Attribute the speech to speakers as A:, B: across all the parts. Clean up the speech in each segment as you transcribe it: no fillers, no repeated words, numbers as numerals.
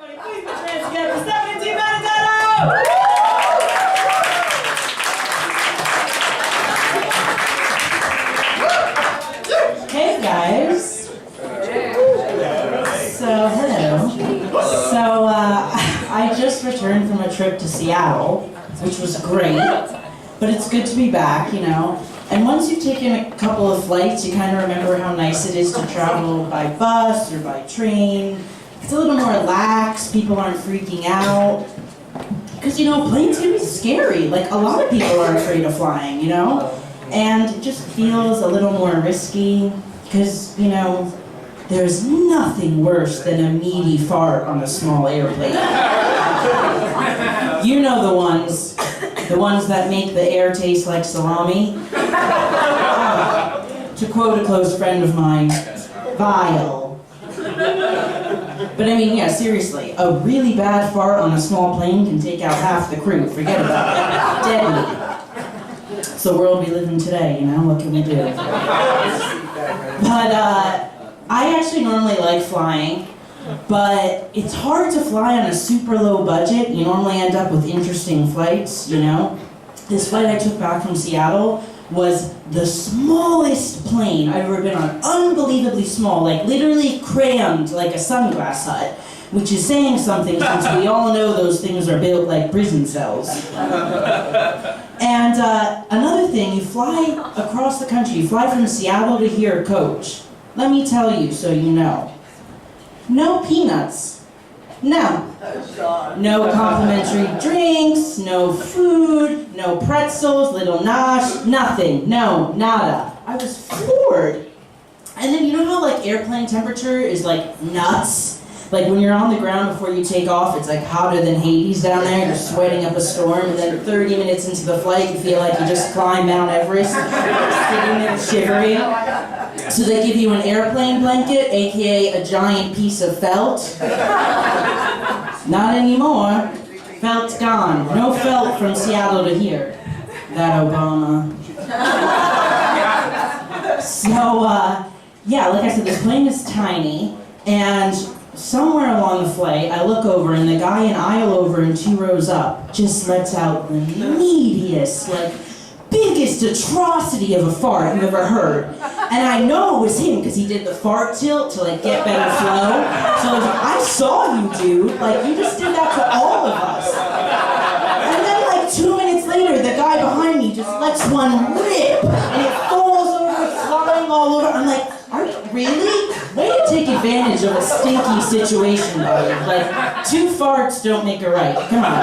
A: Everybody, please put your hands together for Stephanie T. Benedetto! Hey guys. So, hello. So, I just returned from a trip to Seattle, which was great, but it's good to be back, you know. And once you've taken a couple of flights, you kind of remember how nice it is to travel by bus or by train. It's a little more relaxed, people aren't freaking out. Because, you know, planes can be scary. Like, a lot of people are afraid of flying, you know? And it just feels a little more risky, because, you know, there's nothing worse than a meaty fart on a small airplane. You know the ones that make the air taste like salami. To quote a close friend of mine, vile. But I mean, yeah, seriously, a really bad fart on a small plane can take out half the crew. Forget about it. Deadly. It's the world we live in today, you know, what can we do? But, I actually normally like flying, but it's hard to fly on a super low budget. You normally end up with interesting flights, you know? This flight I took back from Seattle was the smallest plane I've ever been on. Unbelievably small, like literally crammed like a sunglass hut, which is saying something since we all know those things are built like prison cells. And another thing, you fly across the country, you fly from Seattle to here, coach. Let me tell you so you know. No peanuts. No. No complimentary drinks, no food, no pretzels, little nosh, nothing. No, nada. I was floored. And then you know how like airplane temperature is like nuts? Like when you're on the ground before you take off, it's like hotter than Hades down there, you're sweating up a storm, and then 30 minutes into the flight you feel like you just climbed Mount Everest, sitting there shivering. So they give you an airplane blanket, aka a giant piece of felt. Not anymore. Felt's gone. No felt from Seattle to here. That Obama. So, yeah, like I said, this plane is tiny, and somewhere along the flight, I look over, and the guy in aisle over and 2 rows up just lets out the neediest, like, biggest atrocity of a fart you've ever heard. And I know it was him because he did the fart tilt to like get better flow. So I was like, I saw you, dude. Like, you just did that to all of us. And then like 2 minutes later, the guy behind me just lets one rip, and it falls over, flying all over. I'm like, are you really? Way to take advantage of a stinky situation, buddy. Like, 2 farts don't make it right. Come on.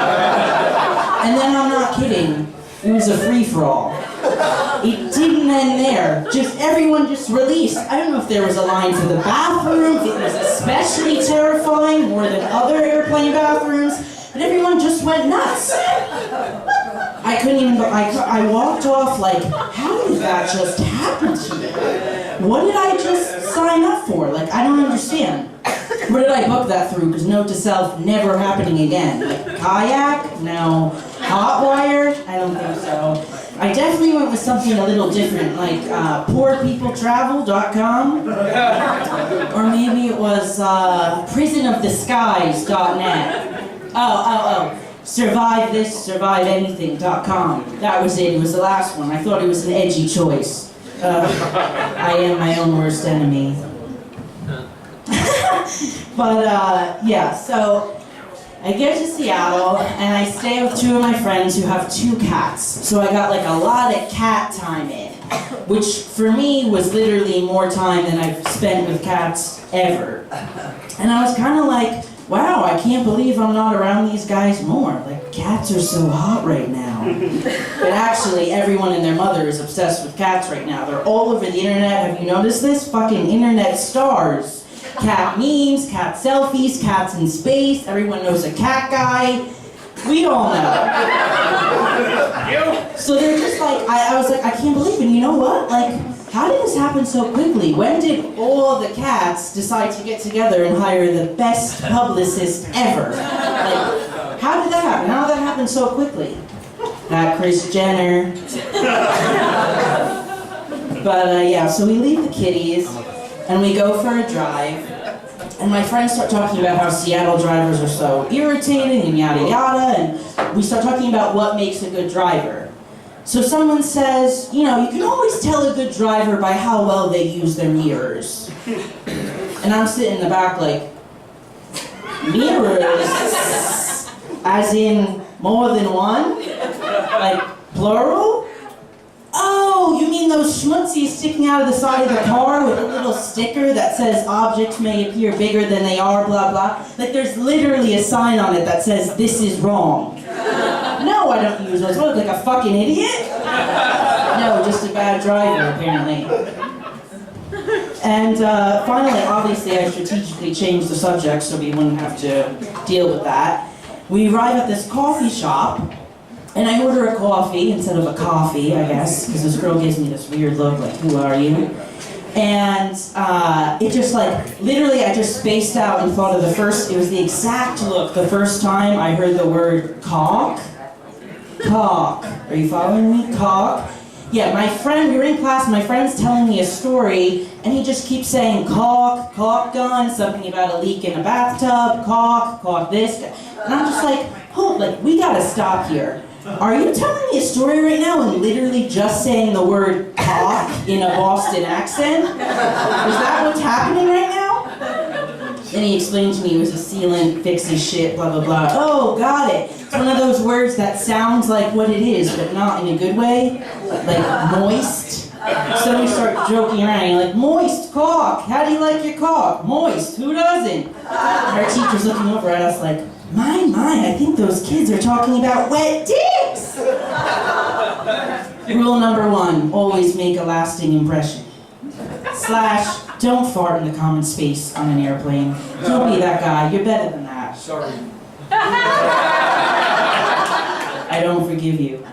A: And then I'm not kidding. It was a free-for-all. It didn't end there. Just everyone just released. I don't know if there was a line for the bathroom, if it was especially terrifying, more than other airplane bathrooms, but everyone just went nuts. I couldn't even go, I walked off like, how did that just happen to me? What did I just sign up for? Like, I don't understand. Where did I book that through? Because note to self, never happening again. Like, kayak? No. Hot wire? I don't think so. I definitely went with something a little different, like poorpeopletravel.com, or maybe it was prisonoftheskies.net. Oh. survivethissurviveanything.com. That was it. It was the last one. I thought it was an edgy choice. I am my own worst enemy. But yeah, so I get to Seattle, and I stay with 2 of my friends who have 2 cats. So I got like a lot of cat time in, which for me was literally more time than I've spent with cats ever. And I was kind of like, wow, I can't believe I'm not around these guys more. Like, cats are so hot right now. But actually, everyone and their mother is obsessed with cats right now. They're all over the internet. Have you noticed this? Fucking internet stars. Cat memes, cat selfies, cats in space, everyone knows a cat guy. We all know. So they're just like, I was like, I can't believe it. And you know what? Like, how did this happen so quickly? When did all the cats decide to get together and hire the best publicist ever? Like, how did that happen? How did that happen so quickly? That Kris Jenner. But yeah, so we leave the kitties, and we go for a drive, And my friends start talking about how Seattle drivers are so irritating and yada yada, and we start talking about what makes a good driver. So someone says, you know, you can always tell a good driver by how well they use their mirrors. And I'm sitting in the back like, mirrors? As in more than one? Like plural? Oh, you mean those schmutzies sticking out of the side of the car with a little sticker that says objects may appear bigger than they are, blah, blah. Like there's literally a sign on it that says, this is wrong. No, I don't use those. What, like a fucking idiot? No, just a bad driver, apparently. And finally, obviously, I strategically changed the subject so we wouldn't have to deal with that. We arrive at this coffee shop, and I order a coffee instead of a coffee, I guess, because this girl gives me this weird look, like, who are you? And it just like, literally I just spaced out and thought of it was the exact look the first time I heard the word cock. Cock. Are you following me? Cock. Yeah, my friend, we were in class, my friend's telling me a story, and he just keeps saying cock, cock gun, something about a leak in a bathtub, cock this. And I'm just like, hold, like, we gotta stop here. Are you telling me a story right now and literally just saying the word cock in a Boston accent? Is that what's happening right now? Then he explained to me it was a sealant, fixes shit, blah, blah, blah. Oh, got it. It's one of those words that sounds like what it is, but not in a good way. Like moist. So we start joking around, you're like, moist cock. How do you like your cock? Moist. Who doesn't? Our teacher's looking over at us like, my, I think those kids are talking about wet dicks! Rule number 1, always make a lasting impression. / don't fart in the common space on an airplane. Don't be that guy, you're better than that.
B: Sorry.
A: I don't forgive you.